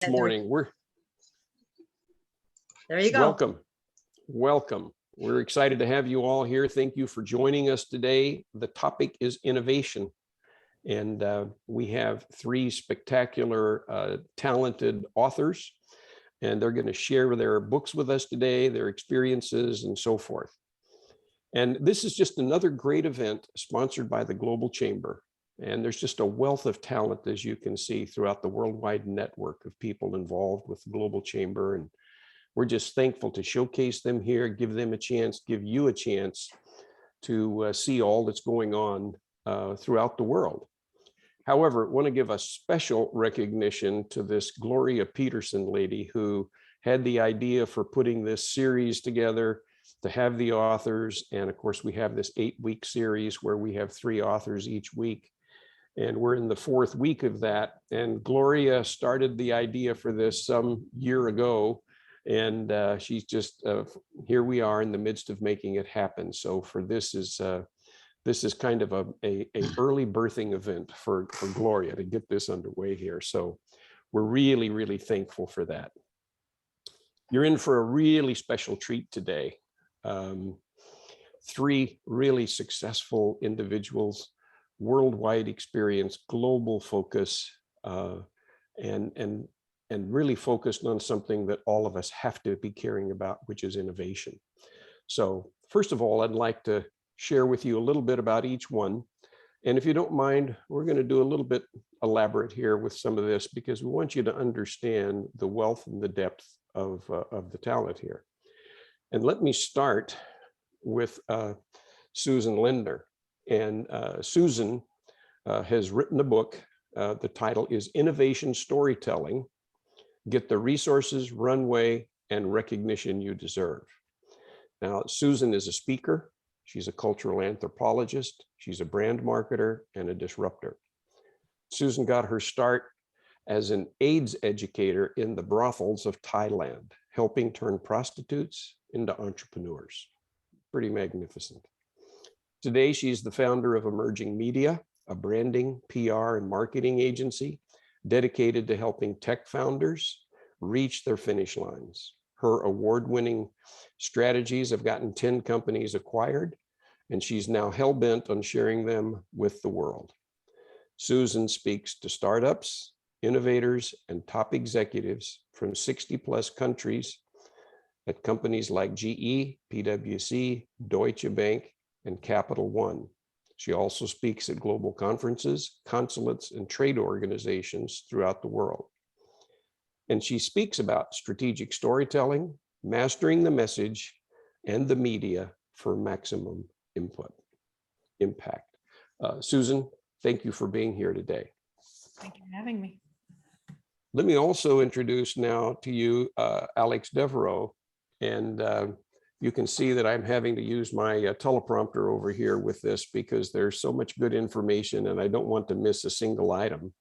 This morning. There you go. Welcome. We're excited to have you all here. Thank you for joining us today. The topic is innovation. And we have three spectacular, talented authors, and they're going to share their books with us today, their experiences, and so forth. And this is just another great event sponsored by the Global Chamber. And there's just a wealth of talent, as you can see, throughout the worldwide network of people involved with the Global Chamber. And we're just thankful to showcase them here, give them a chance, give you a chance to see all that's going on throughout the world. However, I want to give a special recognition to this Gloria Peterson lady who had the idea for putting this series together, to have the authors. And of course, we have this 8-week series where we have 3 authors each week. And we're in the 4th week of that. And Gloria started the idea for this some year ago. And she's just, here we are in the midst of making it happen. So for this is kind of a early birthing event for Gloria to get this underway here. So we're really, really thankful for that. You're in for a really special treat today. 3 really successful individuals, worldwide experience, global focus, and really focused on something that all of us have to be caring about, which is innovation. So first of all, I'd like to share with you a little bit about each one. And if you don't mind, we're going to do a little bit elaborate here with some of this because we want you to understand the wealth and the depth of the talent here. And let me start with Susan Lindner. And Susan has written a book. The title is Innovation Storytelling: Get the Resources, Runway, and Recognition You Deserve. Now, Susan is a speaker. She's a cultural anthropologist. She's a brand marketer and a disruptor. Susan got her start as an AIDS educator in the brothels of Thailand, helping turn prostitutes into entrepreneurs. Pretty magnificent. Today, she's the founder of Emerging Media, a branding, PR, and marketing agency dedicated to helping tech founders reach their finish lines. Her award-winning strategies have gotten 10 companies acquired, and she's now hell-bent on sharing them with the world. Susan speaks to startups, innovators, and top executives from 60+ countries at companies like GE, PwC, Deutsche Bank, and Capital One. She also speaks at global conferences, consulates, and trade organizations throughout the world. And she speaks about strategic storytelling, mastering the message, and the media for maximum impact. Susan, thank you for being here today. Thank you for having me. Let me also introduce now to you Alex Devereaux. And you can see that I'm having to use my teleprompter over here with this because there's so much good information and I don't want to miss a single item.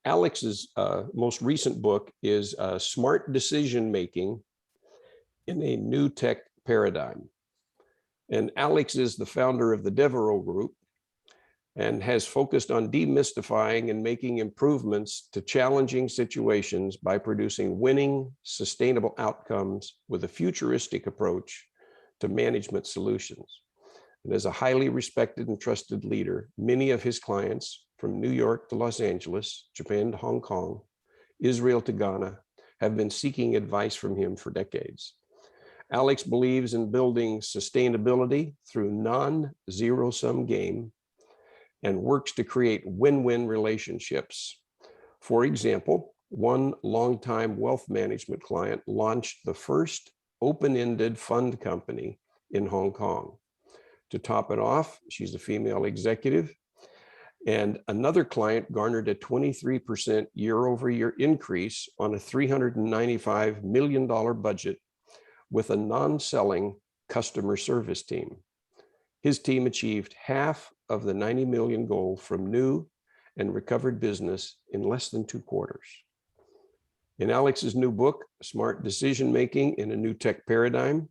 Alex's most recent book is Smart Decision Making in a New Tech Paradigm. And Alex is the founder of the Devereaux Group and has focused on demystifying and making improvements to challenging situations by producing winning, sustainable outcomes with a futuristic approach to management solutions. And as a highly respected and trusted leader, many of his clients, from New York to Los Angeles, Japan to Hong Kong, Israel to Ghana, have been seeking advice from him for decades. Alex believes in building sustainability through non-zero-sum game and works to create win-win relationships. For example, one longtime wealth management client launched the first open-ended fund company in Hong Kong. To top it off, she's a female executive, and another client garnered a 23% year-over-year increase on a $395 million budget with a non-selling customer service team. His team achieved half of the 90 million goal from new and recovered business in less than 2 quarters. In Alex's new book, Smart Decision Making in a New Tech Paradigm,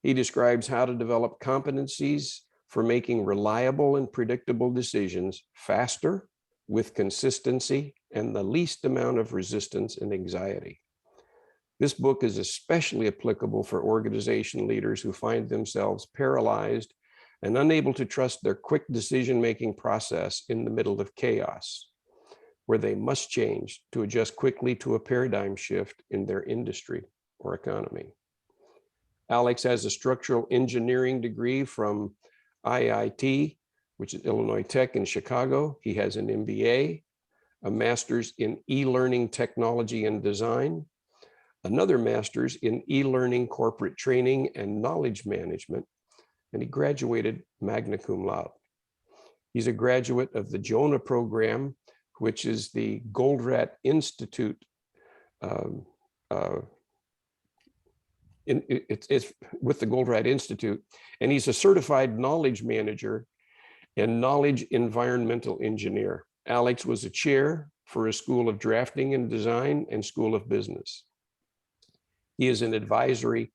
he describes how to develop competencies for making reliable and predictable decisions faster, with consistency and the least amount of resistance and anxiety. This book is especially applicable for organization leaders who find themselves paralyzed and unable to trust their quick decision-making process in the middle of chaos, where they must change to adjust quickly to a paradigm shift in their industry or economy. Alex has a structural engineering degree from IIT, which is Illinois Tech in Chicago. He has an MBA, a master's in e-learning technology and design, another master's in e-learning corporate training and knowledge management, and he graduated magna cum laude. He's a graduate of the Jonah program, which is the Goldratt Institute. It's with the Goldratt Institute, and he's a certified knowledge manager and knowledge environmental engineer. Alex was a chair for a School of Drafting and Design and School of Business. He is an advisory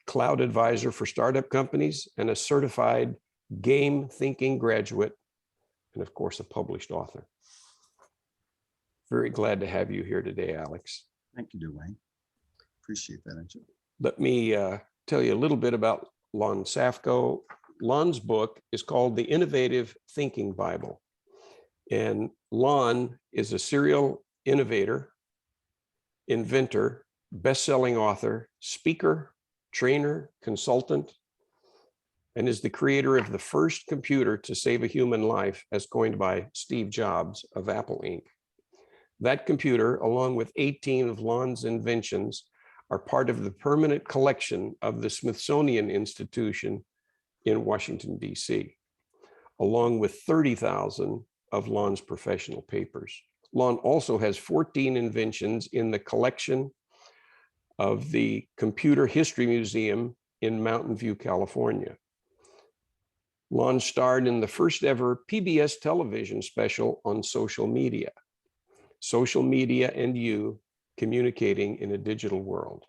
cloud advisor for startup companies and a certified game thinking graduate, and of course, a published author. Very glad to have you here today, Alex. Thank you, Dwaine. Appreciate that, Angel. Let me tell you a little bit about Lon Safko. Lon's book is called The Innovative Thinking Bible. And Lon is a serial innovator, inventor, best-selling author, speaker, trainer, consultant, and is the creator of the first computer to save a human life, as coined by Steve Jobs of Apple Inc. That computer, along with 18 of Lon's inventions, are part of the permanent collection of the Smithsonian Institution in Washington, D.C., along with 30,000 of Lon's professional papers. Lon also has 14 inventions in the collection of the Computer History Museum in Mountain View, California. Lon starred in the first ever PBS television special on social media and you communicating in a digital world.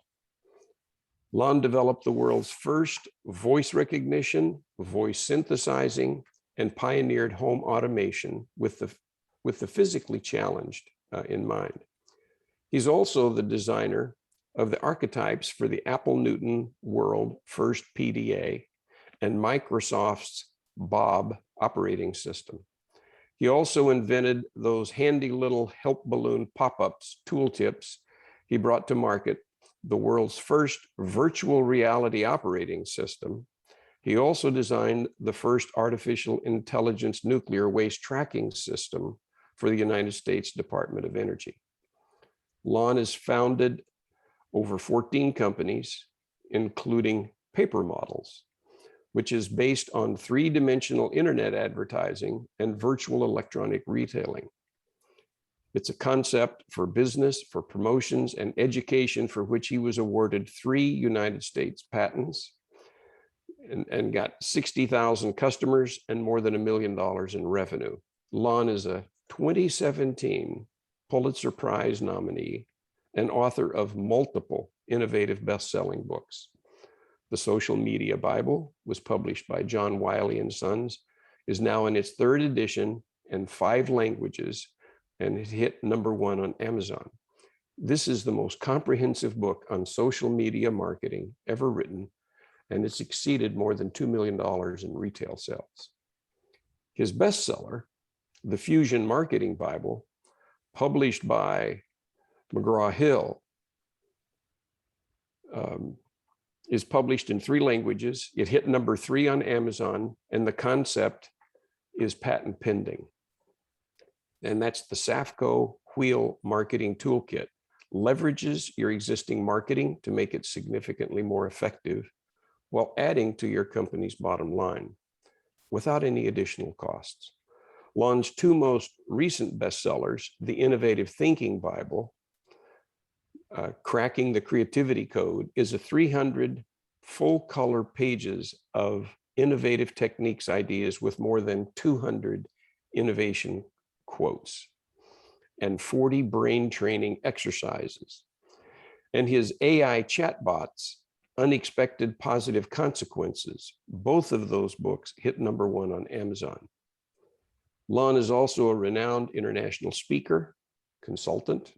Lon developed the world's first voice recognition, voice synthesizing, and pioneered home automation with the physically challenged in mind. He's also the designer of the archetypes for the Apple Newton World First PDA and Microsoft's Bob operating system. He also invented those handy little help balloon pop-ups, tooltips he brought to market, the world's first virtual reality operating system. He also designed the first artificial intelligence nuclear waste tracking system for the United States Department of Energy. Lon has founded over 14 companies, including Paper Models, which is based on three-dimensional internet advertising and virtual electronic retailing. It's a concept for business, for promotions, and education, for which he was awarded 3 United States patents and got 60,000 customers and more than $1 million in revenue. Lon is a 2017 Pulitzer Prize nominee and author of multiple innovative best-selling books. The Social Media Bible was published by John Wiley & Sons, is now in its 3rd edition in 5 languages, and it hit #1 on Amazon. This is the most comprehensive book on social media marketing ever written, and it's exceeded more than $2 million in retail sales. His bestseller, The Fusion Marketing Bible, published by McGraw-Hill, is published in 3 languages. It hit #3 on Amazon, and the concept is patent pending. And that's the Safco Wheel Marketing Toolkit. Leverages your existing marketing to make it significantly more effective while adding to your company's bottom line without any additional costs. Lon's 2 most recent bestsellers, The Innovative Thinking Bible, Cracking the Creativity Code, is a 300 full-color pages of innovative techniques, ideas with more than 200 innovation quotes and 40 brain training exercises. And his AI chatbots, Unexpected Positive Consequences, both of those books hit #1 on Amazon. Lon is also a renowned international speaker, consultant,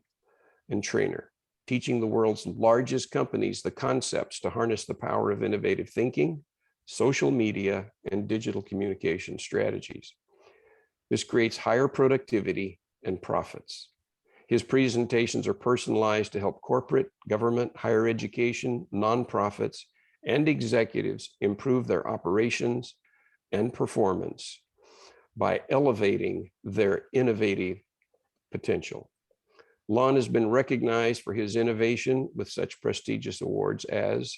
and trainer, teaching the world's largest companies the concepts to harness the power of innovative thinking, social media, and digital communication strategies. This creates higher productivity and profits. His presentations are personalized to help corporate, government, higher education, nonprofits, and executives improve their operations and performance by elevating their innovative potential. Lon has been recognized for his innovation with such prestigious awards as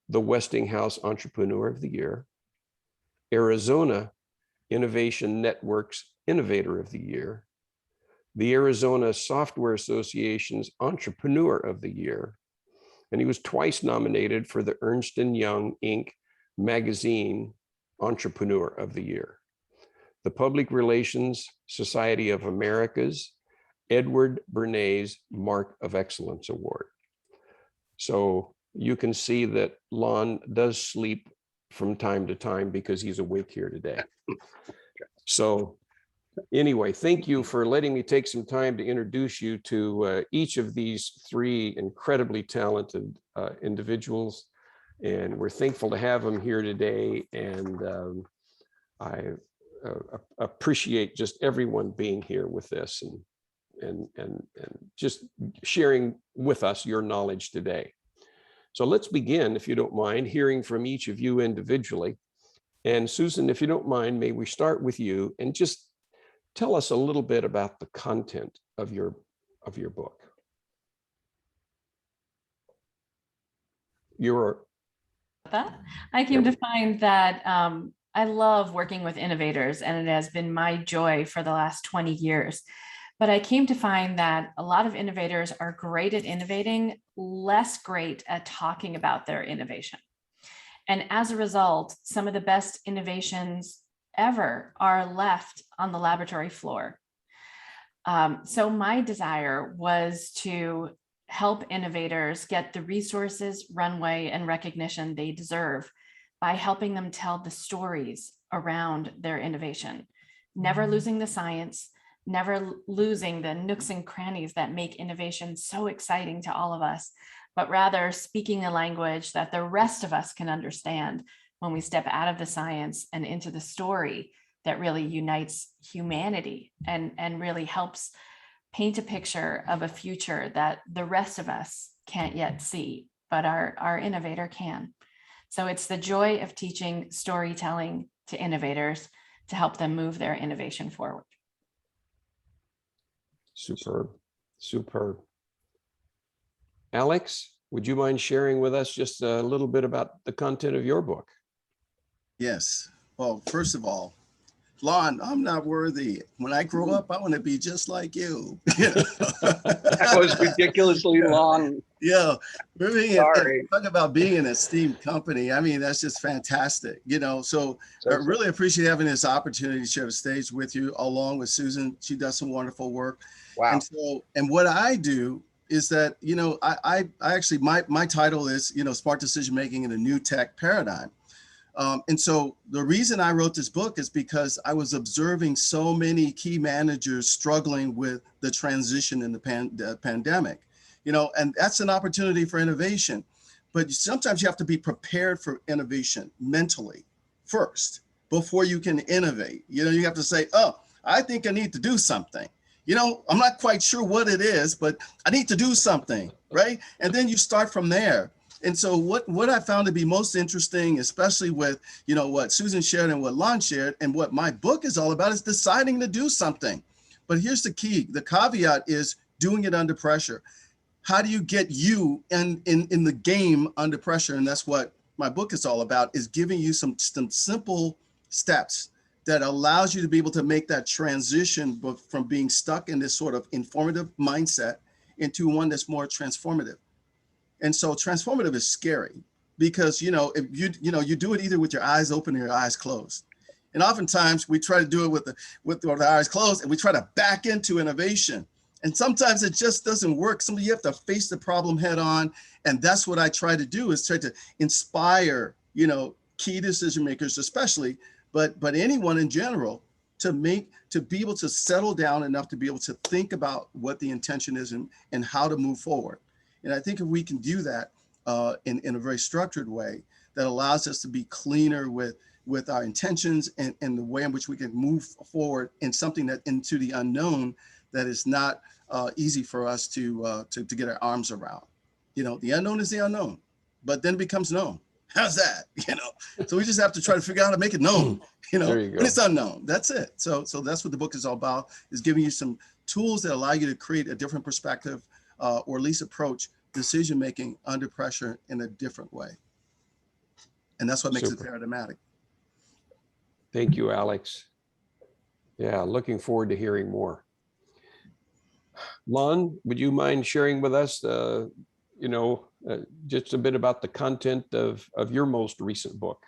the Westinghouse Entrepreneur of the Year, Arizona Innovation Network's Innovator of the Year, the Arizona Software Association's Entrepreneur of the Year, and he was twice nominated for the Ernst & Young Inc. Magazine Entrepreneur of the Year, the Public Relations Society of America's Edward Bernays Mark of Excellence Award. So you can see that Lon does sleep from time to time because he's awake here today. So anyway, thank you for letting me take some time to introduce you to each of these three incredibly talented individuals. And we're thankful to have them here today. And I appreciate just everyone being here with this and just sharing with us your knowledge today. So let's begin, if you don't mind, hearing from each of you individually. And Susan, if you don't mind, may we start with you and just tell us a little bit about the content of your book. I came to find that I love working with innovators, and it has been my joy for the last 20 years. But I came to find that a lot of innovators are great at innovating, less great at talking about their innovation. And as a result, some of the best innovations ever are left on the laboratory floor. So my desire was to help innovators get the resources, runway, and recognition they deserve by helping them tell the stories around their innovation, never losing the science, never losing the nooks and crannies that make innovation so exciting to all of us, but rather speaking a language that the rest of us can understand when we step out of the science and into the story that really unites humanity and really helps paint a picture of a future that the rest of us can't yet see, but our innovator can. So it's the joy of teaching storytelling to innovators to help them move their innovation forward. Superb, superb. Alex, would you mind sharing with us just a little bit about the content of your book? Yes. Well, first of all, Lon, I'm not worthy. When I grow up, I want to be just like you. That was ridiculously long. Yeah. Sorry. Talk about being an esteemed company. I mean, that's just fantastic. So I really appreciate having this opportunity to share the stage with you, along with Susan. She does some wonderful work. Wow. And what I do is that, I actually, my title is, Smart Decision Making in a New Tech Paradigm. And so the reason I wrote this book is because I was observing so many key managers struggling with the transition in the pandemic, and that's an opportunity for innovation. But sometimes you have to be prepared for innovation mentally first before you can innovate. You have to say, oh, I think I need to do something. I'm not quite sure what it is, but I need to do something, right? And then you start from there. And so what I found to be most interesting, especially with, what Susan shared and what Lon shared, and what my book is all about, is deciding to do something. But here's the key. The caveat is doing it under pressure. How do you get you in the game under pressure? And that's what my book is all about, is giving you some simple steps that allows you to be able to make that transition from being stuck in this sort of informative mindset into one that's more transformative. And so transformative is scary because, if you do it either with your eyes open or your eyes closed. And oftentimes we try to do it with our eyes closed, and we try to back into innovation. And sometimes it just doesn't work. Sometimes you have to face the problem head on. And that's what I try to do, is try to inspire, key decision makers, especially, but anyone in general, to be able to settle down enough to be able to think about what the intention is and how to move forward. And I think if we can do that in a very structured way, that allows us to be cleaner with our intentions and the way in which we can move forward in something that into the unknown that is not easy for us to get our arms around. You know, the unknown is the unknown, but then it becomes known. How's that? You know, so we just have to try to figure out how to make it known, you know, when it's unknown. That's it. So that's what the book is all about, is giving you some tools that allow you to create a different perspective or at least approach decision-making under pressure in a different way. And that's what makes it paradigmatic. Thank you, Alex. Yeah, looking forward to hearing more. Lon, would you mind sharing with us, just a bit about the content of your most recent book?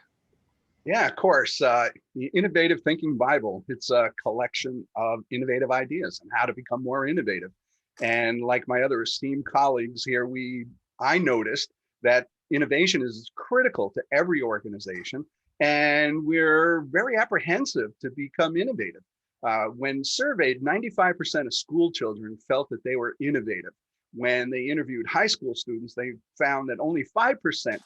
Yeah, of course. The Innovative Thinking Bible. It's a collection of innovative ideas and how to become more innovative. And like my other esteemed colleagues here, I noticed that innovation is critical to every organization, and we're very apprehensive to become innovative. When surveyed, 95% of school children felt that they were innovative. When they interviewed high school students, they found that only 5%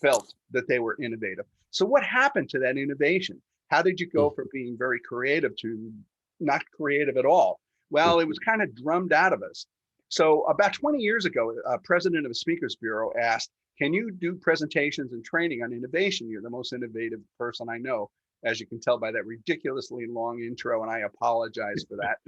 felt that they were innovative. So what happened to that innovation? How did you go from being very creative to not creative at all? Well, it was kind of drummed out of us. So about 20 years ago, a president of a speakers bureau asked, can you do presentations and training on innovation? You're the most innovative person I know, as you can tell by that ridiculously long intro, and I apologize for that.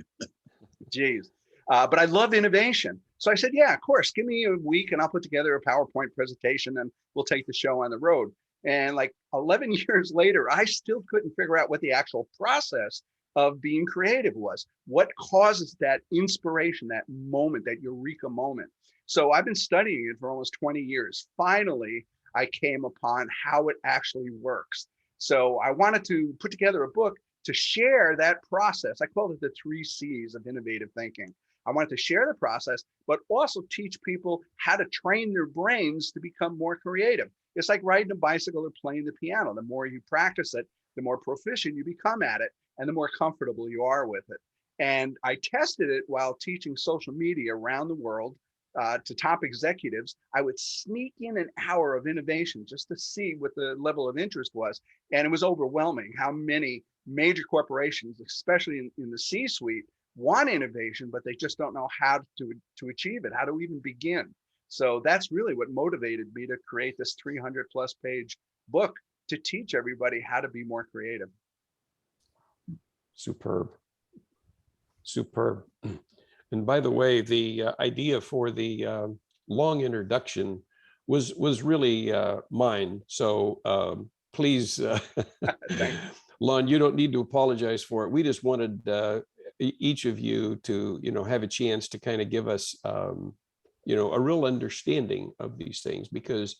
Jeez. But I love innovation. So I said, yeah, of course, give me a week and I'll put together a PowerPoint presentation and we'll take the show on the road. And like 11 years later, I still couldn't figure out what the actual process of being creative was. What causes that inspiration, that moment, that eureka moment? So I've been studying it for almost 20 years. Finally, I came upon how it actually works. So I wanted to put together a book to share that process. I call it the 3 C's of innovative thinking. I wanted to share the process, but also teach people how to train their brains to become more creative. It's like riding a bicycle or playing the piano. The more you practice it, the more proficient you become at it, and the more comfortable you are with it. And I tested it while teaching social media around the world to top executives. I would sneak in an hour of innovation just to see what the level of interest was. And it was overwhelming how many major corporations, especially in the C-suite, want innovation, but they just don't know how to achieve it, how to even begin. So that's really what motivated me to create this 300+ page book to teach everybody how to be more creative. Superb. Superb. And by the way, the idea for the long introduction was really mine. So please, Lon, you don't need to apologize for it. We just wanted each of you to, have a chance to kind of give us, a real understanding of these things, because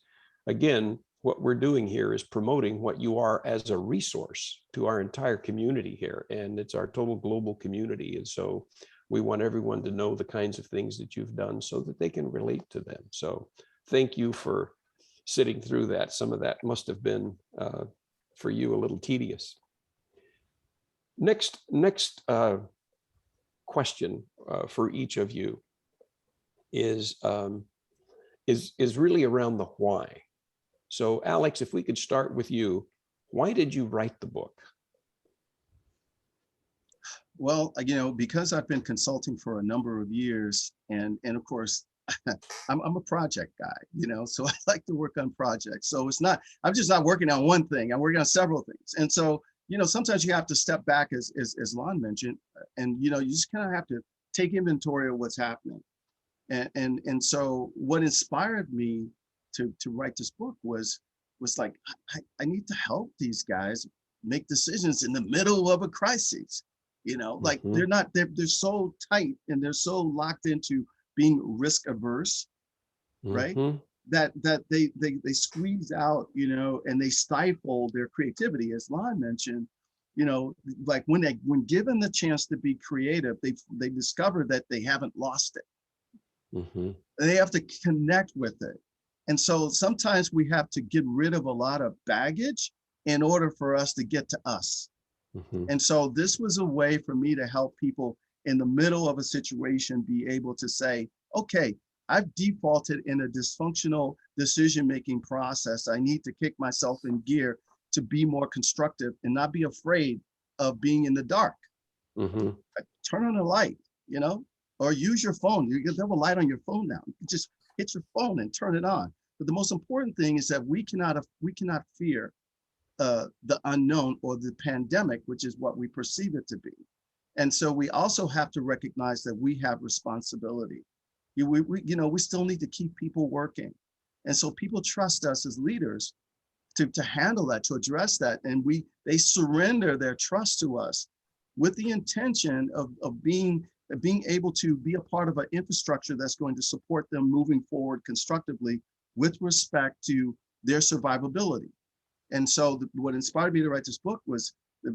again, what we're doing here is promoting what you are as a resource to our entire community here. And it's our total global community. And so we want everyone to know the kinds of things that you've done so that they can relate to them. So thank you for sitting through that. Some of that must have been for you a little tedious. Next question for each of you is really around the why. So Alex, if we could start with you, why did you write the book? Well, because I've been consulting for a number of years, and of course, I'm a project guy, so I like to work on projects. So I'm just not working on one thing. I'm working on several things. And so, sometimes you have to step back, as Lon mentioned, and, you just kind of have to take inventory of what's happening. And so what inspired me to write this book was like, I need to help these guys make decisions in the middle of a crisis. Like they're so tight and they're so locked into being risk averse, right? That they squeeze out, and they stifle their creativity, as Lon mentioned. Like when given the chance to be creative, they discover that they haven't lost it. They have to connect with it. And so sometimes we have to get rid of a lot of baggage in order for us to get to us. Mhm. And so this was a way for me to help people in the middle of a situation be able to say, okay, I've defaulted in a dysfunctional decision-making process. I need to kick myself in gear to be more constructive and not be afraid of being in the dark. Mhm. Turn on a light, or use your phone. You have a light on your phone now. You just hit your phone and turn it on. But the most important thing is that we cannot fear the unknown or the pandemic, which is what we perceive it to be. And so we also have to recognize that we have responsibility. We still need to keep people working. And so people trust us as leaders to handle that, to address that. And they surrender their trust to us with the intention of being able to be a part of an infrastructure that's going to support them moving forward constructively with respect to their survivability. And so what inspired me to write this book was,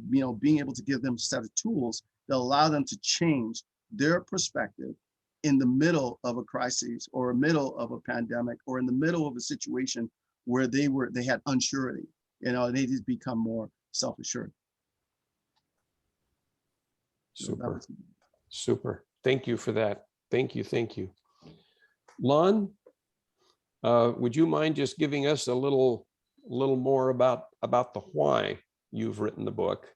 being able to give them a set of tools that allow them to change their perspective in the middle of a crisis or a middle of a pandemic or in the middle of a situation where they had unsurety, they just become more self-assured. Super. Super. Thank you for that. Thank you. Thank you. Lon, would you mind just giving us a little more about the why you've written the book?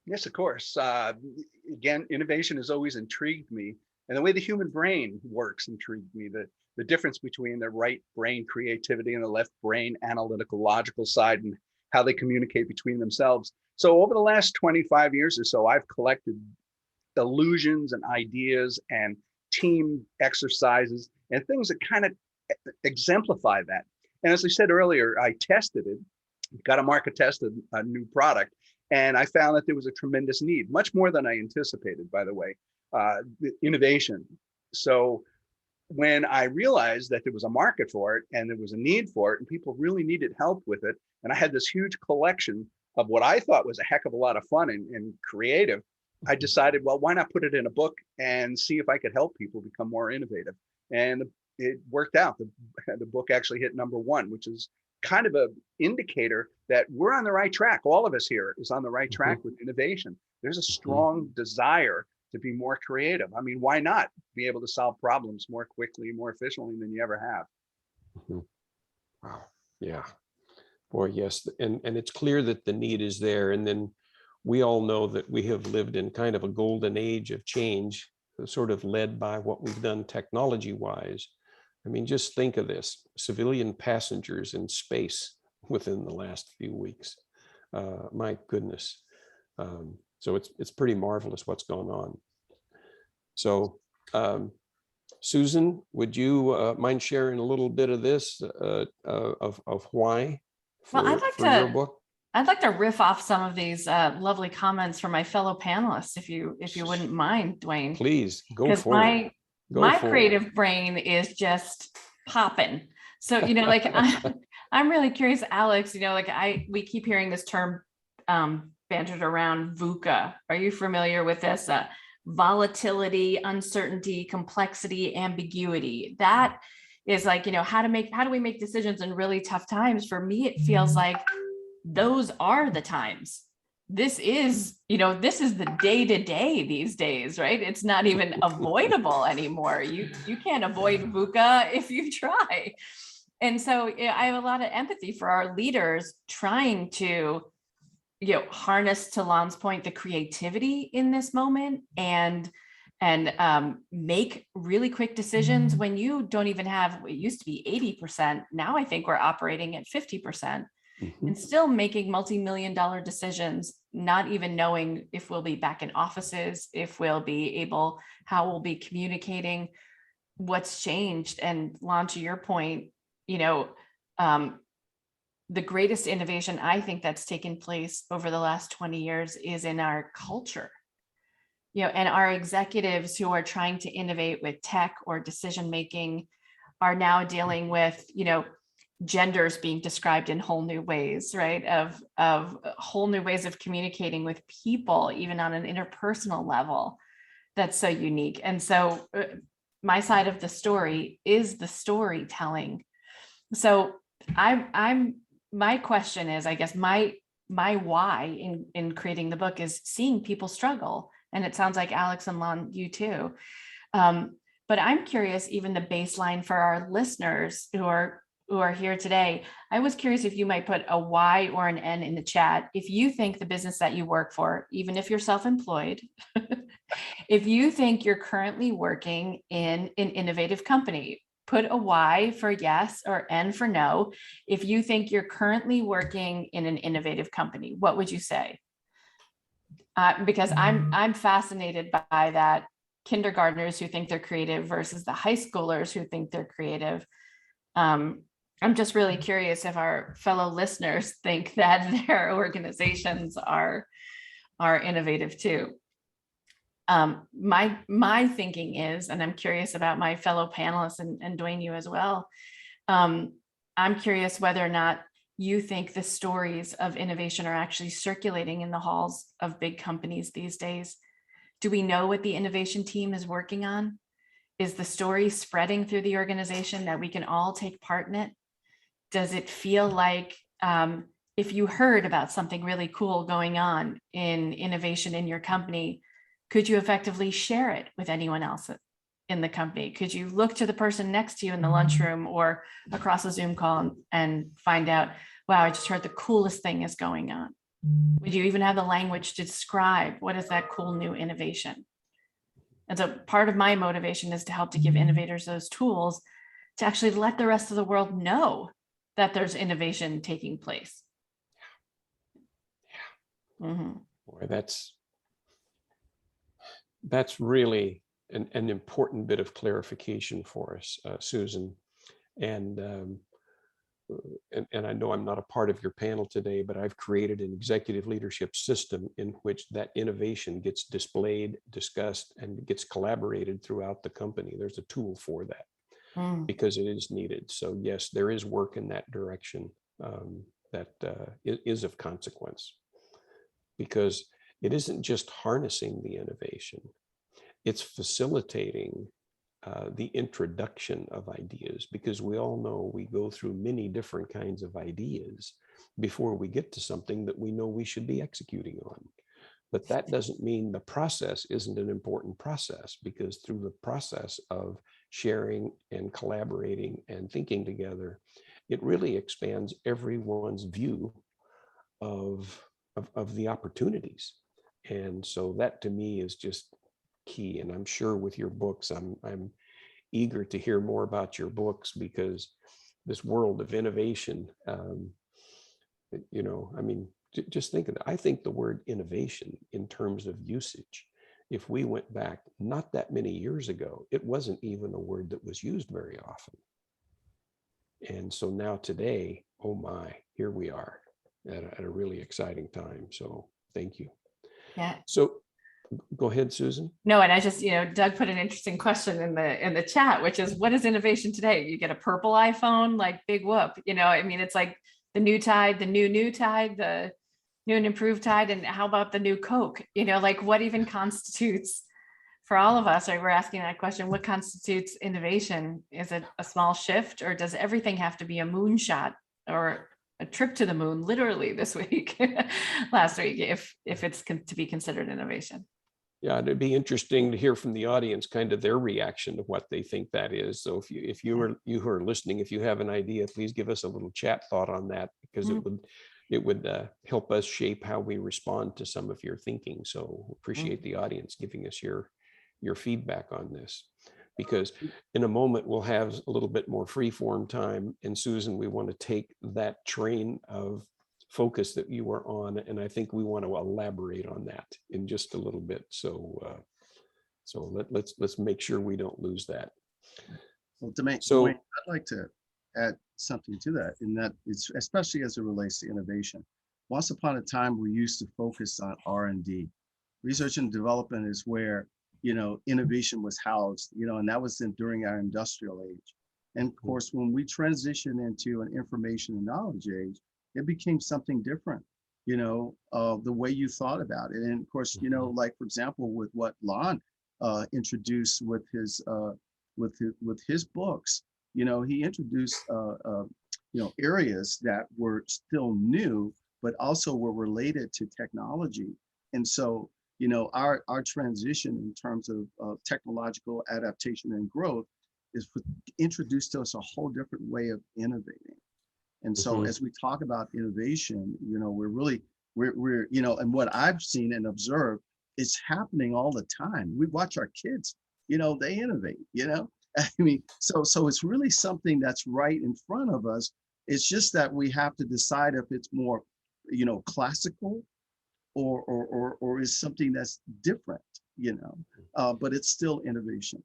Yes, of course. Again, innovation has always intrigued me, and the way the human brain works intrigued me. The difference between the right brain creativity and the left brain analytical logical side, and how they communicate between themselves. So over the last 25 years or so, I've collected illusions and ideas and team exercises and things that kind of exemplify that. And as I said earlier, I tested it, got a market tested a new product, and I found that there was a tremendous need, much more than I anticipated, by the way, innovation. So when I realized that there was a market for it and there was a need for it and people really needed help with it, and I had this huge collection of what I thought was a heck of a lot of fun and creative, I decided, well, why not put it in a book and see if I could help people become more innovative? And it worked out. The book actually hit #1, which is kind of an indicator that we're on the right track. All of us here is on the right track with innovation. There's a strong desire to be more creative. I mean, why not be able to solve problems more quickly, more efficiently than you ever have? Wow. Yeah. Boy, yes. And it's clear that the need is there. And then we all know that we have lived in kind of a golden age of change, sort of led by what we've done technology-wise. I mean, just think of this: civilian passengers in space within the last few weeks. My goodness. So it's pretty marvelous what's going on. So Susan, would you mind sharing a little bit of this, of why Well, for your book? I'd like to riff off some of these lovely comments from my fellow panelists, if you wouldn't mind, Dwaine. Please go Because for it. my creative brain is just popping. So, like I'm really curious, Alex, we keep hearing this term bantered around VUCA. Are you familiar with this? Volatility, uncertainty, complexity, ambiguity. That is like, how do we make decisions in really tough times? For me, it feels like those are the times. This is the day-to-day these days, right? It's not even avoidable anymore. You can't avoid VUCA if you try. And so I have a lot of empathy for our leaders trying to harness, to Lon's point, the creativity in this moment and make really quick decisions when you don't even have, it used to be 80%. Now I think we're operating at 50%. And still making multi-million-dollar decisions, not even knowing if we'll be back in offices, if we'll be able, how we'll be communicating, what's changed. And Lon, to your point, the greatest innovation I think that's taken place over the last 20 years is in our culture. And our executives who are trying to innovate with tech or decision-making are now dealing with, genders being described in whole new ways, right? Of whole new ways of communicating with people, even on an interpersonal level. That's so unique. And so my side of the story is the storytelling. So my question is, I guess my my why in creating the book is seeing people struggle. And it sounds like Alex and Lon, you too. But I'm curious, even the baseline for our listeners who are here today, I was curious if you might put a Y or an N in the chat. If you think the business that you work for, even if you're self-employed, if you think you're currently working in an innovative company, put a Y for yes or N for no. If you think you're currently working in an innovative company, what would you say? Because I'm fascinated by that. Kindergartners who think they're creative versus the high schoolers who think they're creative. I'm just really curious if our fellow listeners think that their organizations are innovative too. My thinking is, and I'm curious about my fellow panelists and Dwaine, you as well. I'm curious whether or not you think the stories of innovation are actually circulating in the halls of big companies these days. Do we know what the innovation team is working on? Is the story spreading through the organization that we can all take part in it? Does it feel like if you heard about something really cool going on in innovation in your company, could you effectively share it with anyone else in the company? Could you look to the person next to you in the lunchroom or across a Zoom call and find out, wow, I just heard the coolest thing is going on? Would you even have the language to describe what is that cool new innovation? And so part of my motivation is to help to give innovators those tools to actually let the rest of the world know that there's innovation taking place. Mm-hmm. Boy, that's really an important bit of clarification for us, Susan. And I know I'm not a part of your panel today, but I've created an executive leadership system in which that innovation gets displayed, discussed, and gets collaborated throughout the company. There's a tool for that because it is needed. So yes, there is work in that direction that is of consequence, because it isn't just harnessing the innovation, it's facilitating the introduction of ideas, because we all know we go through many different kinds of ideas before we get to something that we know we should be executing on. But that doesn't mean the process isn't an important process, because through the process of sharing and collaborating and thinking together, it really expands everyone's view of the opportunities. And so that to me is just key. And I'm sure with your books, I'm eager to hear more about your books, because this world of innovation, just think of it. I think the word innovation in terms of usage, if we went back not that many years ago, it wasn't even a word that was used very often. And so now today, oh my, here we are at a really exciting time. So thank you. Yeah. So go ahead, Susan. No, and I just, Doug put an interesting question in the chat, which is, what is innovation today? You get a purple iPhone, like big whoop, it's like the new tide, the new tide, the new and improved tide. And how about the new Coke? Like what even constitutes, for all of us, right? We're asking that question, what constitutes innovation? Is it a small shift, or does everything have to be a moonshot or a trip to the moon, literally this week, last week, if it's to be considered innovation? Yeah, it'd be interesting to hear from the audience kind of their reaction to what they think that is. So if you who are listening, if you have an idea, please give us a little chat thought on that, because it would help us shape how we respond to some of your thinking. So appreciate the audience giving us your feedback on this, because in a moment we'll have a little bit more free form time. And Susan, we want to take that train of focus that you were on, and I think we want to elaborate on that in just a little bit. So let's make sure we don't lose that. Well, Dwaine, I'd like to add something to that, in that it's especially as it relates to innovation. Once upon a time, we used to focus on R&D. Research and development is where innovation was housed, and that was during our industrial age. And of course, when we transitioned into an information and knowledge age, it became something different, the way you thought about it. And of course, like for example, with what Lon introduced with his books, he introduced areas that were still new, but also we're related to technology. And so, you know, our transition in terms of technological adaptation and growth is introduced to us a whole different way of innovating. And so as we talk about innovation, you know, we're you know, and what I've seen and observed, it's happening all the time. We watch our kids, you know, they innovate, you know. I mean, so it's really something that's right in front of us. It's just that we have to decide if it's more, you know, classical or is something that's different, you know, but it's still innovation.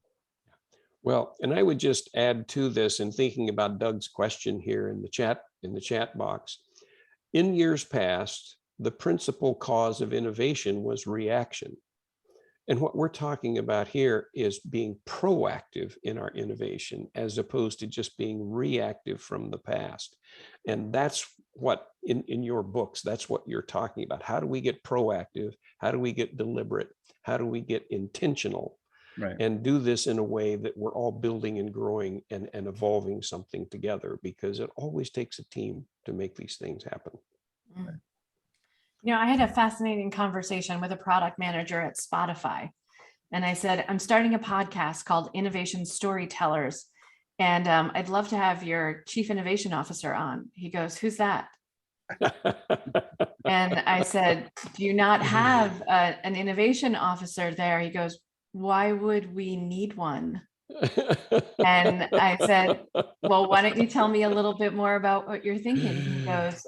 Well, and I would just add to this in thinking about Doug's question here in the chat box. In years past, the principal cause of innovation was reaction. And what we're talking about here is being proactive in our innovation as opposed to just being reactive from the past. And that's what in your books, that's what you're talking about. How do we get proactive? How do we get deliberate? How do we get intentional? Right. And do this in a way that we're all building and growing and evolving something together, because it always takes a team to make these things happen. Mm. You know, I had a fascinating conversation with a product manager at Spotify. And I said, I'm starting a podcast called Innovation Storytellers. And I'd love to have your chief innovation officer on. He goes, who's that? And I said, do you not have an innovation officer there? He goes, why would we need one? And I said, well, why don't you tell me a little bit more about what you're thinking? He goes,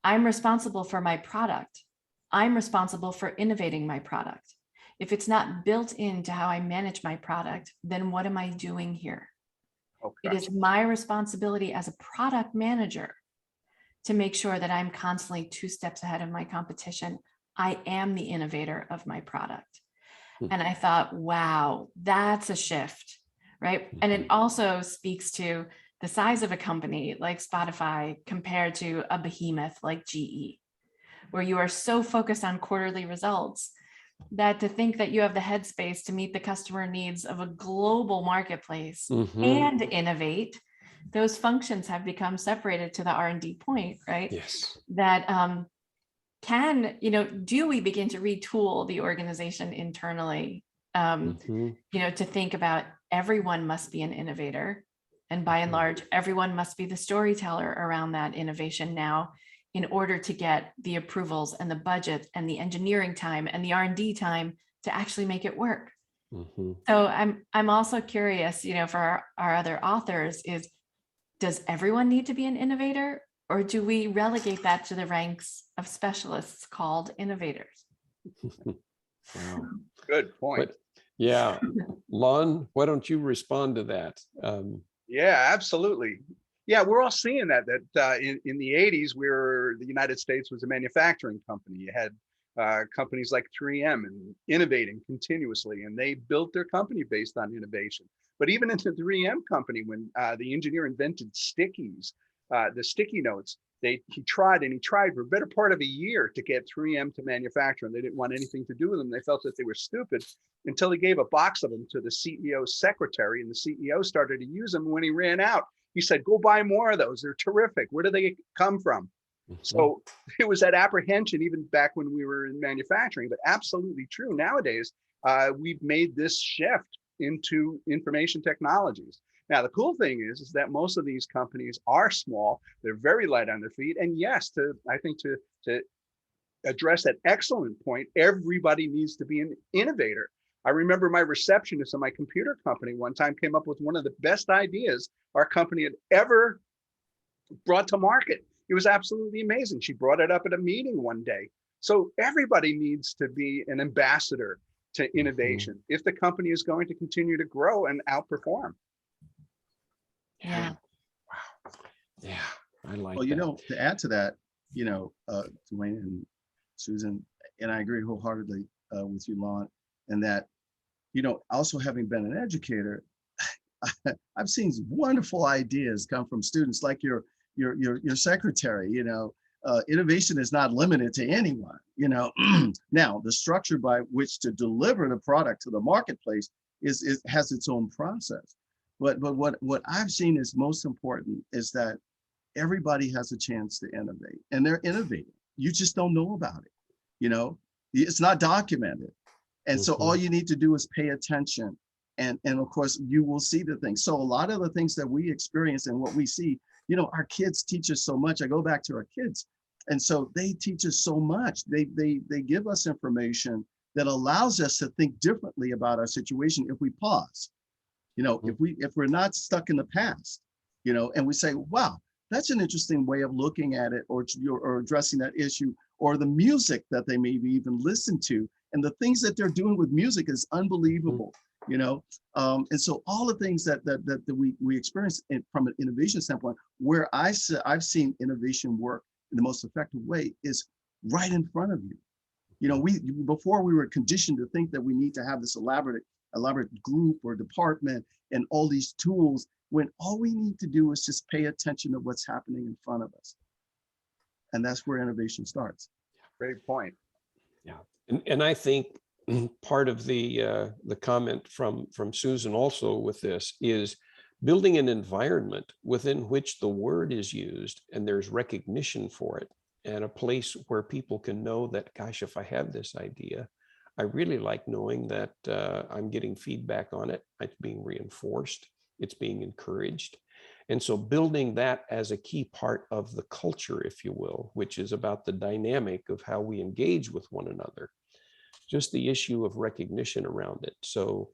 I'm responsible for my product. I'm responsible for innovating my product. If it's not built into how I manage my product, then what am I doing here? Okay. It is my responsibility as a product manager to make sure that I'm constantly 2 steps ahead of my competition. I am the innovator of my product. And I thought, wow, that's a shift, right? And it also speaks to the size of a company like Spotify compared to a behemoth like GE, where you are so focused on quarterly results that to think that you have the headspace to meet the customer needs of a global marketplace and innovate, those functions have become separated to the R&D point, right? Yes. That can, you know, do we begin to retool the organization internally, you know, to think about everyone must be an innovator. And by and large, everyone must be the storyteller around that innovation now in order to get the approvals and the budget and the engineering time and the R&D time to actually make it work. So I'm also curious, you know, for our other authors is, does everyone need to be an innovator? Or do we relegate that to the ranks of specialists called innovators? Wow. Good point. But, yeah, Lon, why don't you respond to that? Yeah, absolutely. Yeah, we're all seeing that in the 80s, the United States was a manufacturing company. You had companies like 3M and innovating continuously, and they built their company based on innovation. But even in the 3M company, when the engineer invented stickies, the sticky notes, he tried for a better part of a year to get 3M to manufacture, and they didn't want anything to do with them. They felt that they were stupid until he gave a box of them to the CEO's secretary, and the CEO started to use them. When he ran out, he said, go buy more of those. They're terrific. Where do they come from? So it was that apprehension even back when we were in manufacturing, but absolutely true. Nowadays, we've made this shift into information technologies. Now, the cool thing is that most of these companies are small. They're very light on their feet. And yes, I think to address that excellent point, everybody needs to be an innovator. I remember my receptionist in my computer company one time came up with one of the best ideas our company had ever brought to market. It was absolutely amazing. She brought it up at a meeting one day. So everybody needs to be an ambassador to innovation if the company is going to continue to grow and outperform. Yeah. Wow. Yeah, I like Well, you that. know, to add to that, you know, Dwaine and Susan, and I agree wholeheartedly with you, Lon, and that, you know, also having been an educator, I've seen wonderful ideas come from students like your secretary. You know, innovation is not limited to anyone. You know, now the structure by which to deliver the product to the marketplace has its own process. But what I've seen is most important is that everybody has a chance to innovate, and they're innovating. You just don't know about it. You know, it's not documented. And so all you need to do is pay attention. And of course, you will see the things. So a lot of the things that we experience and what we see, you know, our kids teach us so much. I go back to our kids. And so they teach us so much. They give us information that allows us to think differently about our situation if we pause. You know, if we're not stuck in the past, you know, and we say, wow, that's an interesting way of looking at it, or addressing that issue, or the music that they maybe even listen to, and the things that they're doing with music is unbelievable, you know. And so all the things that we experience from an innovation standpoint, where I've seen innovation work in the most effective way is right in front of you. You know, before we were conditioned to think that we need to have this elaborate group or department and all these tools, when all we need to do is just pay attention to what's happening in front of us. And that's where innovation starts. Great point. Yeah, and I think part of the comment from Susan also with this is building an environment within which the word is used and there's recognition for it, and a place where people can know that, gosh, if I have this idea, I really like knowing that I'm getting feedback on it. It's being reinforced. It's being encouraged. And so building that as a key part of the culture, if you will, which is about the dynamic of how we engage with one another, just the issue of recognition around it. So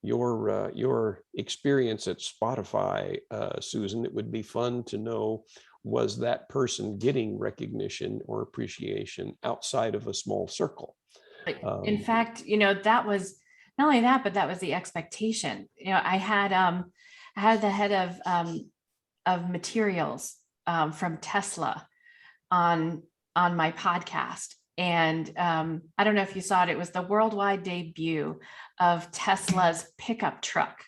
your experience at Spotify, Susan, it would be fun to know, was that person getting recognition or appreciation outside of a small circle? In fact, you know, that was not only that, but that was the expectation. You know, I had the head of materials from Tesla on my podcast. And I don't know if you saw it, it was the worldwide debut of Tesla's pickup truck.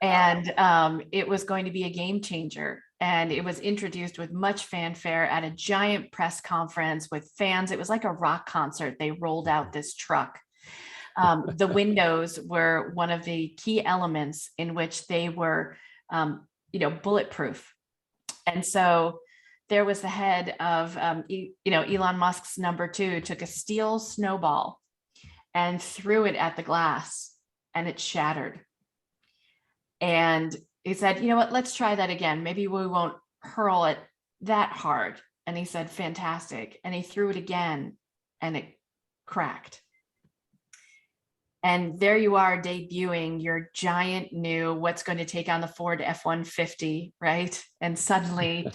And it was going to be a game changer. And it was introduced with much fanfare at a giant press conference with fans. It was like a rock concert. They rolled out this truck. The windows were one of the key elements in which they were, you know, bulletproof. And so there was the head of, you know, Elon Musk's number 2 took a steel snowball and threw it at the glass, and it shattered. And he said, you know what, let's try that again. Maybe we won't hurl it that hard. And he said, fantastic. And he threw it again, and it cracked. And there you are debuting your giant new, what's going to take on the Ford F-150, right? And suddenly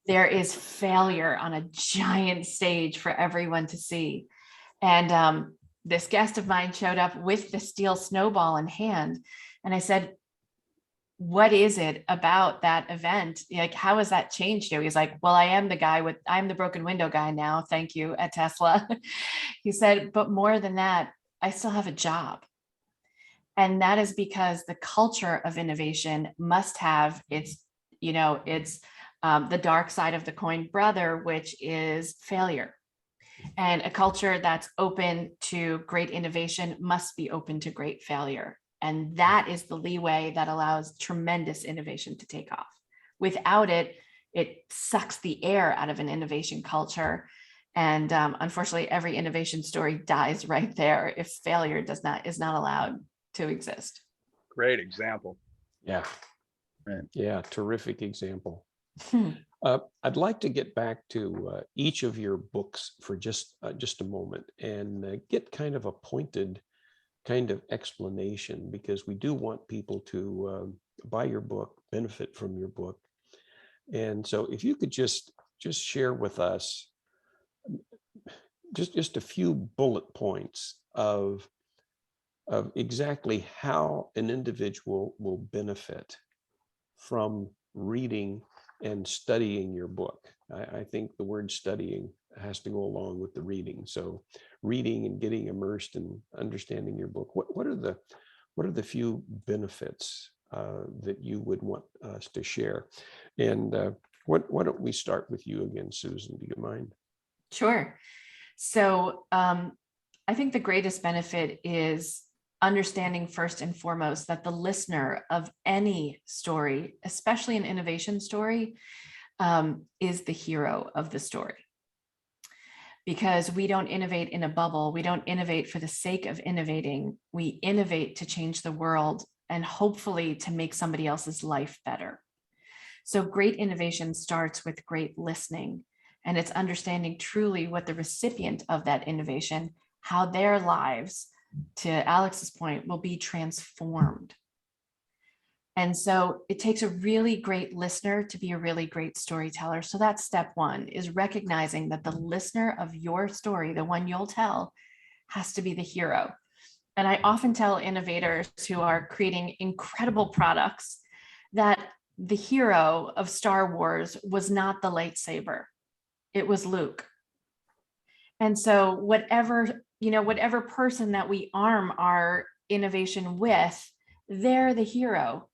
there is failure on a giant stage for everyone to see. And this guest of mine showed up with the steel snowball in hand. And I said, what is it about that event? Like, how has that changed you? He's like, well, I'm the broken window guy now. Thank you at Tesla. He said, but more than that, I still have a job. And that is because the culture of innovation must have its, you know, it's the dark side of the coin brother, which is failure. And a culture that's open to great innovation must be open to great failure. And that is the leeway that allows tremendous innovation to take off. Without it, it sucks the air out of an innovation culture. And unfortunately, every innovation story dies right there if failure is not allowed to exist. Great example. Yeah. Right. Yeah, terrific example. I'd like to get back to each of your books for just a moment and get kind of a pointed kind of explanation, because we do want people to buy your book, benefit from your book. And so if you could just share with us just a few bullet points of exactly how an individual will benefit from reading and studying your book. I think the word studying has to go along with the reading. So reading and getting immersed in understanding your book. What are the few benefits that you would want us to share? And why don't we start with you again, Susan? Do you mind? Sure. So I think the greatest benefit is understanding first and foremost that the listener of any story, especially an innovation story, is the hero of the story. Because we don't innovate in a bubble. We don't innovate for the sake of innovating. We innovate to change the world and hopefully to make somebody else's life better. So great innovation starts with great listening, and it's understanding truly what the recipient of that innovation, how their lives, to Alex's point, will be transformed. And so it takes a really great listener to be a really great storyteller. So that's step one, is recognizing that the listener of your story, the one you'll tell, has to be the hero. And I often tell innovators who are creating incredible products that the hero of Star Wars was not the lightsaber. It was Luke. And so whatever person that we arm our innovation with, they're the hero.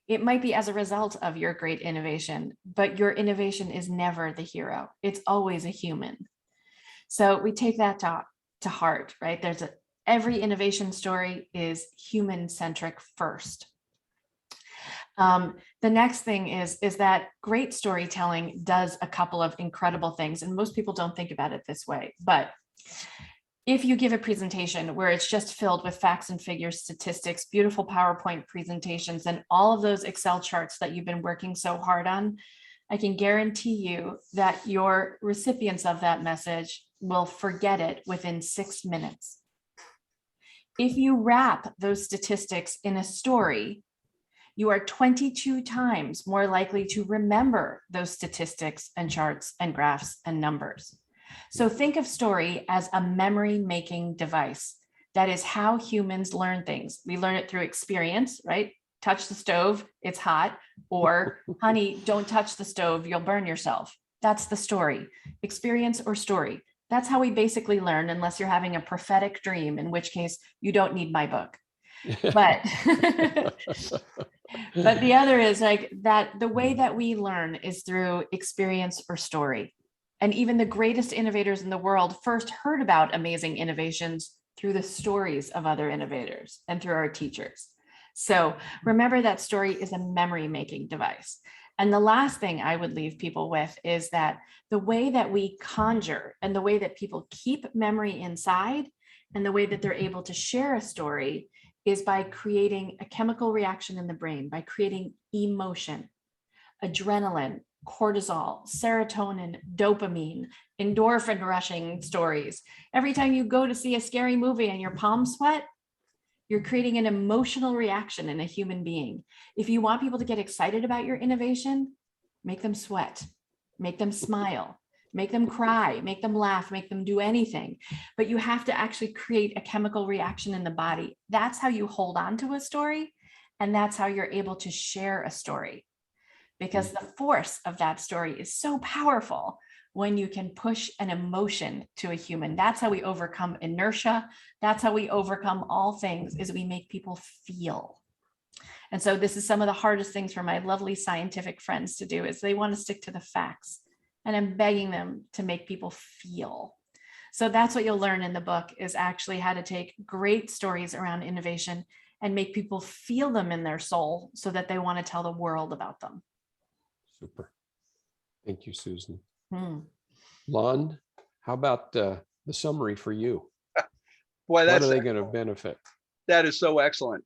It might be as a result of your great innovation, but your innovation is never the hero. It's always a human. So we take that to heart, right? Every innovation story is human-centric first. The next thing is that great storytelling does a couple of incredible things, and most people don't think about it this way. But if you give a presentation where it's just filled with facts and figures, statistics, beautiful PowerPoint presentations, and all of those Excel charts that you've been working so hard on, I can guarantee you that your recipients of that message will forget it within 6 minutes. If you wrap those statistics in a story, you are 22 times more likely to remember those statistics and charts and graphs and numbers. So think of story as a memory-making device. That is how humans learn things. We learn it through experience, right? Touch the stove, it's hot. Or, honey, don't touch the stove, you'll burn yourself. That's the story. Experience or story. That's how we basically learn, unless you're having a prophetic dream, in which case you don't need my book. But but the other is like that the way that we learn is through experience or story. And even the greatest innovators in the world first heard about amazing innovations through the stories of other innovators and through our teachers. So remember that story is a memory-making device. And the last thing I would leave people with is that the way that we conjure and the way that people keep memory inside and the way that they're able to share a story is by creating a chemical reaction in the brain, by creating emotion, adrenaline, cortisol, serotonin, dopamine, endorphin rushing stories. Every time you go to see a scary movie and your palms sweat, you're creating an emotional reaction in a human being. If you want people to get excited about your innovation, make them sweat, make them smile, make them cry, make them laugh, make them do anything. But you have to actually create a chemical reaction in the body. That's how you hold on to a story. And that's how you're able to share a story. Because the force of that story is so powerful when you can push an emotion to a human. That's how we overcome inertia. That's how we overcome all things, is we make people feel. And so this is some of the hardest things for my lovely scientific friends to do, is they want to stick to the facts. And I'm begging them to make people feel. So that's what you'll learn in the book, is actually how to take great stories around innovation and make people feel them in their soul so that they want to tell the world about them. Super. Thank you, Susan. Lon, how about the summary for you? Boy, what are they going to benefit? That is so excellent.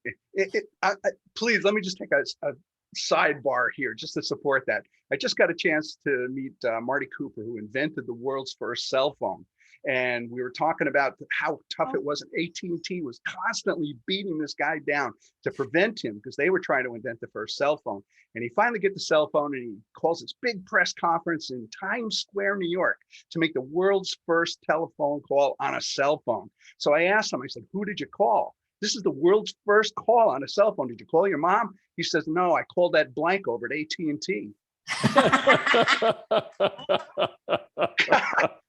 Please, let me just take a sidebar here just to support that. I just got a chance to meet Marty Cooper, who invented the world's first cell phone. And we were talking about how tough it was. And AT&T was constantly beating this guy down to prevent him, because they were trying to invent the first cell phone. And he finally gets the cell phone, and he calls this big press conference in Times Square, New York, to make the world's first telephone call on a cell phone. So I asked him, I said, who did you call? This is the world's first call on a cell phone. Did you call your mom? He says, no, I called that blank over at AT&T.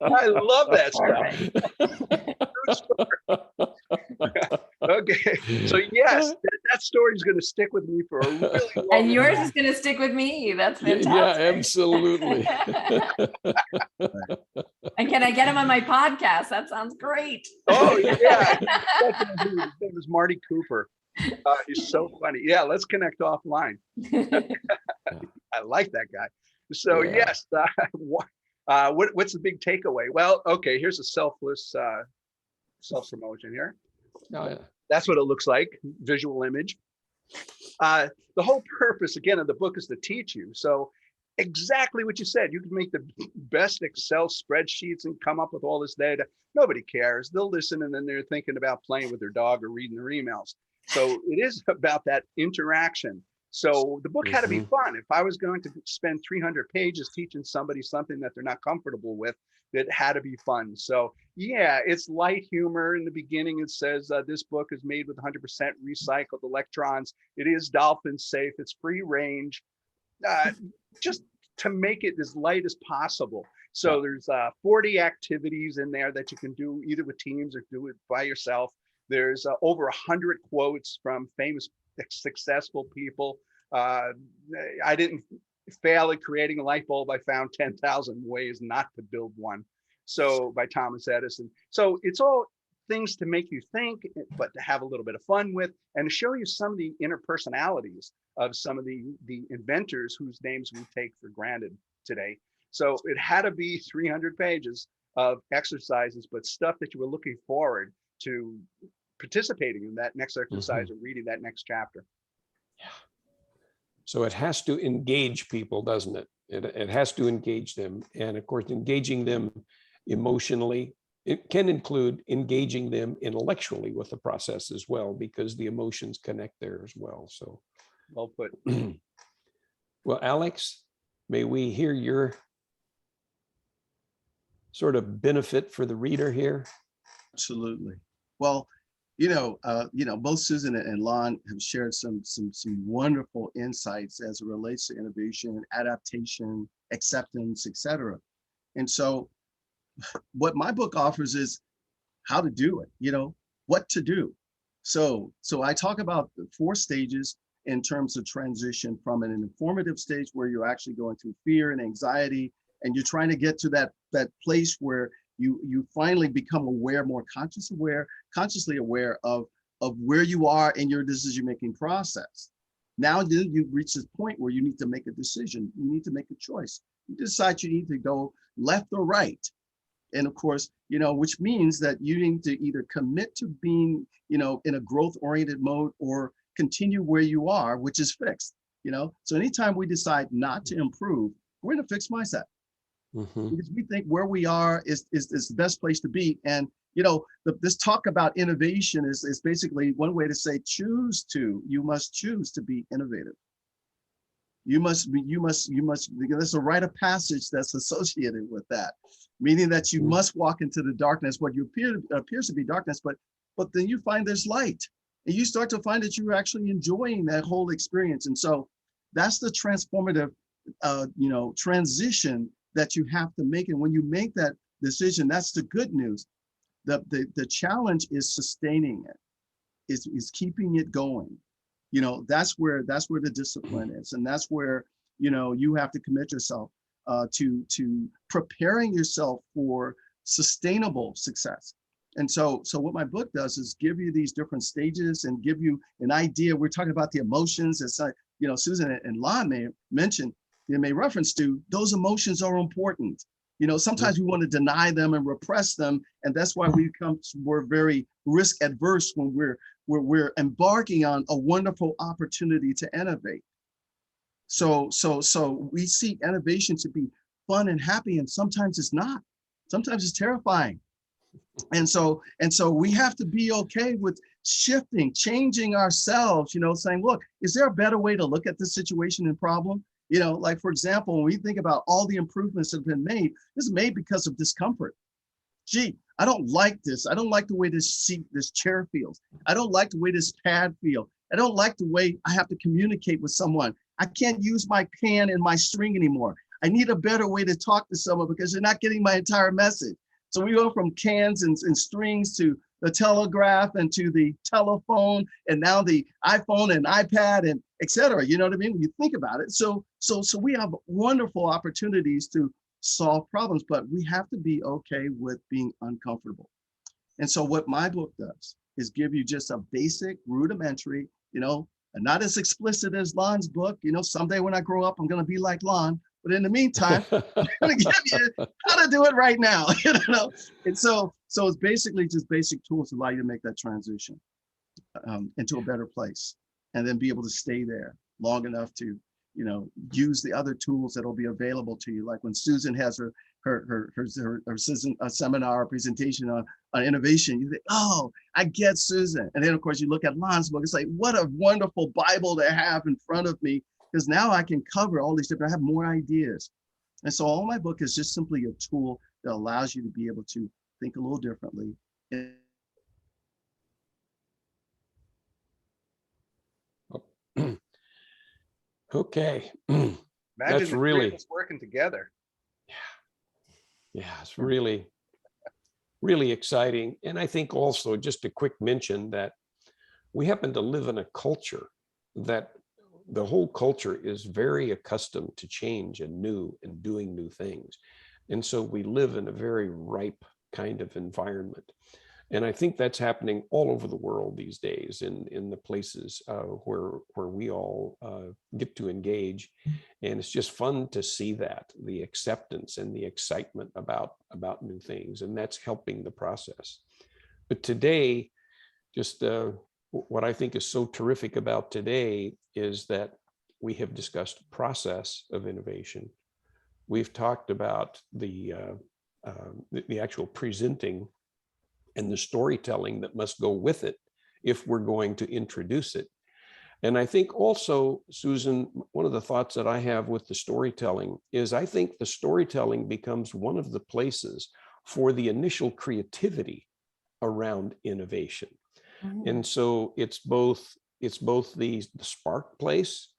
I love that stuff. Okay, so yes, that story is going to stick with me for a really long time. And yours is going to stick with me. That's fantastic. Yeah, absolutely. And can I get him on my podcast? That sounds great. Oh, yeah. His name is Marty Cooper. He's so funny. Yeah, let's connect offline. I like that guy. So Yeah. yes, what's the big takeaway? Well, okay, here's a selfless self-promotion here. Oh, yeah. That's what it looks like, visual image. The whole purpose, again, of the book is to teach you. So exactly what you said, you can make the best Excel spreadsheets and come up with all this data. Nobody cares. They'll listen and then they're thinking about playing with their dog or reading their emails. So it is about that interaction. So the book had to be fun. If I was going to spend 300 pages teaching somebody something that they're not comfortable with, it had to be fun. So yeah, it's light humor. In the beginning, it says this book is made with 100% recycled electrons. It is dolphin safe. It's free range. Just to make it as light as possible. So there's 40 activities in there that you can do either with teams or do it by yourself. There's over 100 quotes from famous successful people. I didn't fail at creating a light bulb. I found 10,000 ways not to build one. So by Thomas Edison. So it's all things to make you think, but to have a little bit of fun with, and to show you some of the inner personalities of some of the inventors whose names we take for granted today. So it had to be 300 pages of exercises, but stuff that you were looking forward to participating in that next exercise or reading that next chapter. Yeah. So it has to engage people, doesn't it? It has to engage them. And of course, engaging them emotionally, it can include engaging them intellectually with the process as well, because the emotions connect there as well. So well put. Well, Alex, may we hear your sort of benefit for the reader here? Absolutely. Well, both Susan and Lon have shared some wonderful insights as it relates to innovation, adaptation, acceptance, etc. And so what my book offers is how to do it, what to do. So I talk about the 4 stages in terms of transition from an informative stage where you're actually going through fear and anxiety, and you're trying to get to that place where you finally become aware, more consciously aware of where you are in your decision-making process. Now you reach this point where you need to make a decision. You need to make a choice. You decide you need to go left or right. And of course, which means that you need to either commit to being, in a growth-oriented mode or continue where you are, which is fixed, So anytime we decide not to improve, we're in a fixed mindset. Because we think where we are is the best place to be. And, this talk about innovation is basically one way to say you must choose to be innovative. There's a rite of passage that's associated with that, meaning that you must walk into the darkness, what appears to be darkness, but then you find there's light, and you start to find that you're actually enjoying that whole experience. And so that's the transformative, transition that you have to make. And when you make that decision, that's the good news. The challenge is sustaining it, is keeping it going. That's where the discipline is. And that's where, you have to commit yourself to preparing yourself for sustainable success. And so what my book does is give you these different stages and give you an idea. We're talking about the emotions. It's like, Susan and Lon may mention, may reference to, those emotions are important. Sometimes we want to deny them and repress them. And that's why we're very risk adverse when we're embarking on a wonderful opportunity to innovate. So we see innovation to be fun and happy, and sometimes it's not. Sometimes it's terrifying. And so we have to be okay with shifting, changing ourselves, saying, look, is there a better way to look at this situation and problem? Like, for example, when we think about all the improvements that have been made, this is made because of discomfort. Gee, I don't like this. I don't like the way this chair feels. I don't like the way this pad feels. I don't like the way I have to communicate with someone. I can't use my pen and my string anymore. I need a better way to talk to someone because they're not getting my entire message. So we go from cans and strings to the telegraph and to the telephone, and now the iPhone and iPad and et cetera. You know what I mean? When you think about it. So we have wonderful opportunities to solve problems, but we have to be okay with being uncomfortable. And so what my book does is give you just a basic rudimentary, and not as explicit as Lon's book. Someday when I grow up, I'm going to be like Lon. But in the meantime, I'm going to give you how to do it right now. And so it's basically just basic tools to allow you to make that transition into a better place, and then be able to stay there long enough to, use the other tools that will be available to you. Like when Susan has her seminar or presentation on innovation, you think, oh, I get Susan. And then of course you look at Lon's book, it's like, what a wonderful Bible to have in front of me, because now I can cover all these different, I have more ideas. And so all my book is just simply a tool that allows you to be able to think a little differently. Okay. Imagine That's the really three of us working together. Yeah, it's really, really exciting. And I think also just a quick mention that we happen to live in a culture that the whole culture is very accustomed to change and new and doing new things. And so we live in a very ripe kind of environment. And I think that's happening all over the world these days in the places where we all get to engage. And it's just fun to see that, the acceptance and the excitement about new things. And that's helping the process. But today, just what I think is so terrific about today is that we have discussed process of innovation. We've talked about the actual presenting and the storytelling that must go with it if we're going to introduce it. And I think also, Susan, one of the thoughts that I have with the storytelling is I think the storytelling becomes one of the places for the initial creativity around innovation. Mm-hmm. And so it's both the spark place,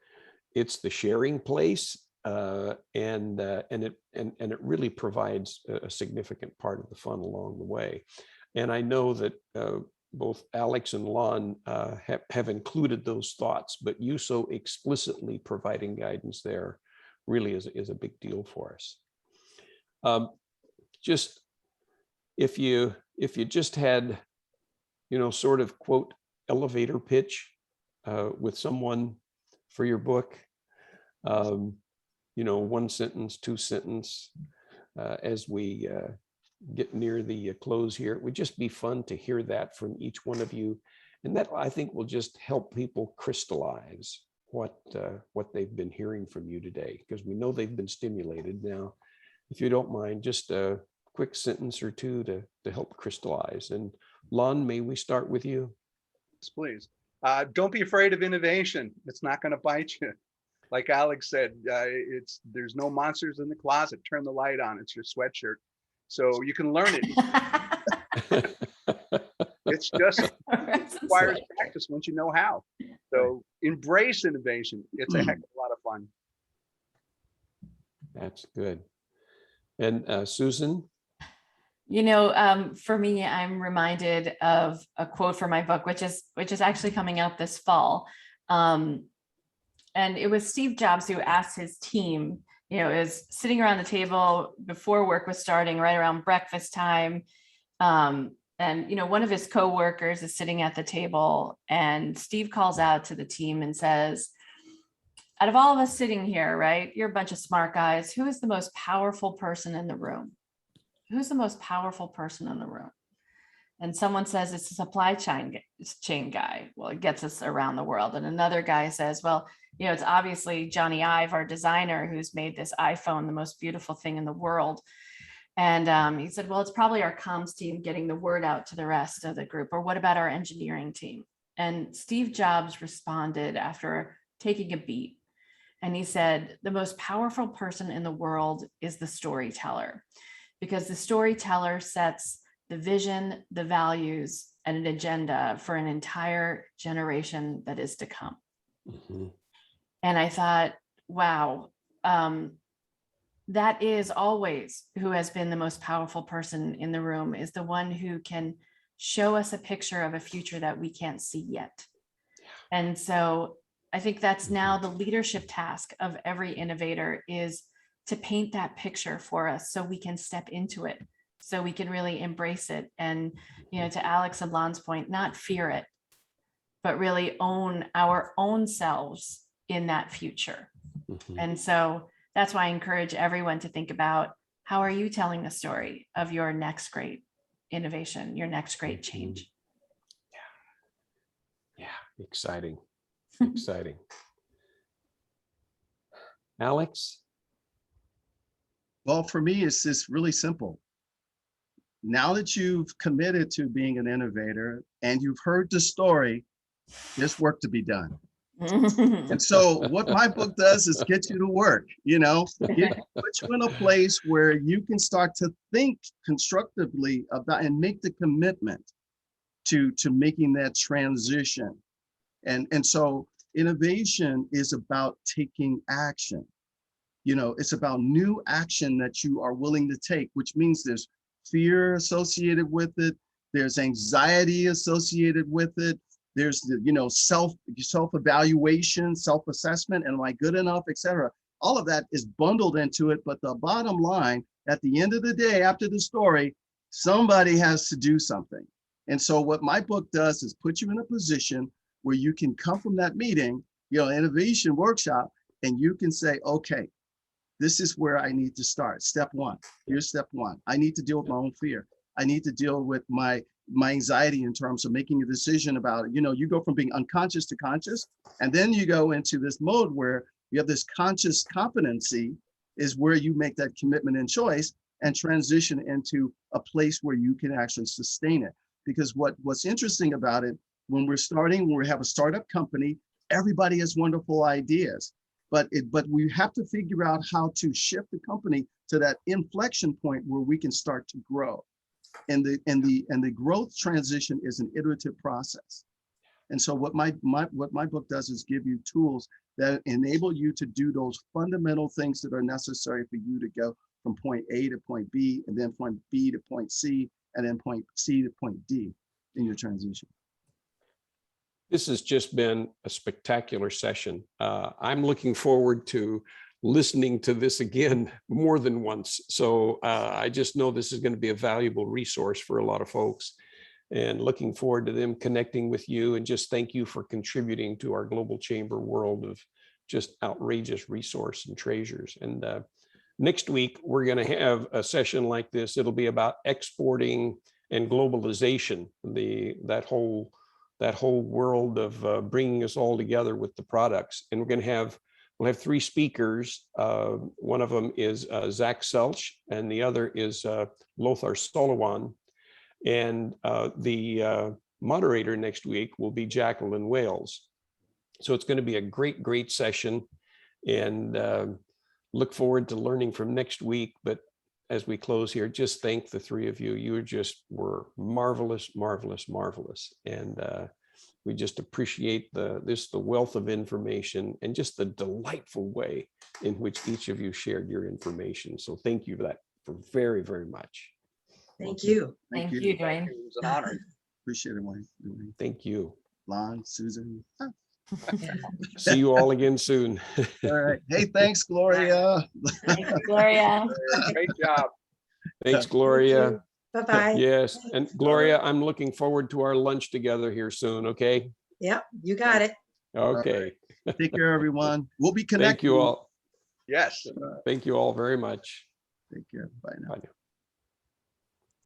it's the sharing place, and it really provides a significant part of the fun along the way. And I know that both Alex and Lon have included those thoughts, but you so explicitly providing guidance there really is a big deal for us. Just if you just had, sort of quote elevator pitch with someone for your book, one sentence, two sentence, as we get near the close here, it would just be fun to hear that from each one of you. And that, I think, will just help people crystallize what they've been hearing from you today, because we know they've been stimulated. Now, if you don't mind, just a quick sentence or two to help crystallize. And Lon, may we start with you? Yes, please. Don't be afraid of innovation. It's not going to bite you. Like Alex said, there's no monsters in the closet. Turn the light on. It's your sweatshirt. So you can learn it. It's just requires practice once you know how. So embrace innovation. It's a heck of a lot of fun. That's good. And Susan? For me, I'm reminded of a quote from my book, which is actually coming out this fall. And it was Steve Jobs who asked his team, is sitting around the table before work was starting, right around breakfast time. And, one of his coworkers is sitting at the table, and Steve calls out to the team and says, out of all of us sitting here, right, you're a bunch of smart guys. Who is the most powerful person in the room? Who's the most powerful person in the room? And someone says it's a supply chain guy. Well, it gets us around the world. And another guy says, well, it's obviously Johnny Ive, our designer, who's made this iPhone the most beautiful thing in the world. And he said, well, it's probably our comms team getting the word out to the rest of the group. Or what about our engineering team? And Steve Jobs responded after taking a beat. And he said, the most powerful person in the world is the storyteller, because the storyteller sets the vision, the values, and an agenda for an entire generation that is to come. Mm-hmm. And I thought, wow, that is always who has been the most powerful person in the room, is the one who can show us a picture of a future that we can't see yet. And so I think that's now the leadership task of every innovator, is to paint that picture for us so we can step into it, so we can really embrace it. And, to Alex and Lon's point, not fear it, but really own our own selves in that future. Mhm. And so that's why I encourage everyone to think about, how are you telling the story of your next great innovation, your next great change? Yeah, exciting, exciting. Alex? Well, for me, it's just really simple. Now that you've committed to being an innovator and you've heard the story, there's work to be done. And so what my book does is get you to work, put you in a place where you can start to think constructively about and make the commitment to making that transition. And so innovation is about taking action. It's about new action that you are willing to take, which means there's fear associated with it. There's anxiety associated with it. There's the, self-evaluation, self-assessment, am I good enough, etc. All of that is bundled into it. But the bottom line, at the end of the day, after the story, somebody has to do something. And so what my book does is put you in a position where you can come from that meeting, innovation workshop, and you can say, okay, this is where I need to start. Step one. Here's step one. I need to deal with my own fear. I need to deal with my anxiety in terms of making a decision about it. You go from being unconscious to conscious, and then you go into this mode where you have this conscious competency is where you make that commitment and choice and transition into a place where you can actually sustain it. Because what's interesting about it, when we have a startup company, everybody has wonderful ideas. But we have to figure out how to shift the company to that inflection point where we can start to grow. And the growth transition is an iterative process. And so what my book does is give you tools that enable you to do those fundamental things that are necessary for you to go from point A to point B, and then point B to point C, and then point C to point D in your transition. This has just been a spectacular session. I'm looking forward to listening to this again more than once. So I just know this is going to be a valuable resource for a lot of folks, and looking forward to them connecting with you. And just thank you for contributing to our global chamber world of just outrageous resource and treasures. And next week, we're going to have a session like this. It'll be about exporting and globalization, that whole world of bringing us all together with the products. And we'll have three speakers. One of them is Zach Selch, and the other is Lothar Stolowan. And the moderator next week will be Jacqueline Wales. So it's going to be a great, great session, and look forward to learning from next week. But as we close here, just thank the three of you. You were marvelous, marvelous, marvelous. And we just appreciate the wealth of information and just the delightful way in which each of you shared your information. So thank you for that very, very much. Thank you. Thank you, Dwaine. It was an honor. Appreciate it, Wayne. Thank you. Lon, Susan. See you all again soon. All right. Hey, thanks, Gloria. Thank you, Gloria. Great job. Thanks, Gloria. Bye-bye. Yes. And Gloria, I'm looking forward to our lunch together here soon. Okay. Yep, you got it. Okay. Take care, everyone. We'll be connected. Thank you all. Yes. Thank you all very much. Take care. Bye now. Bye now.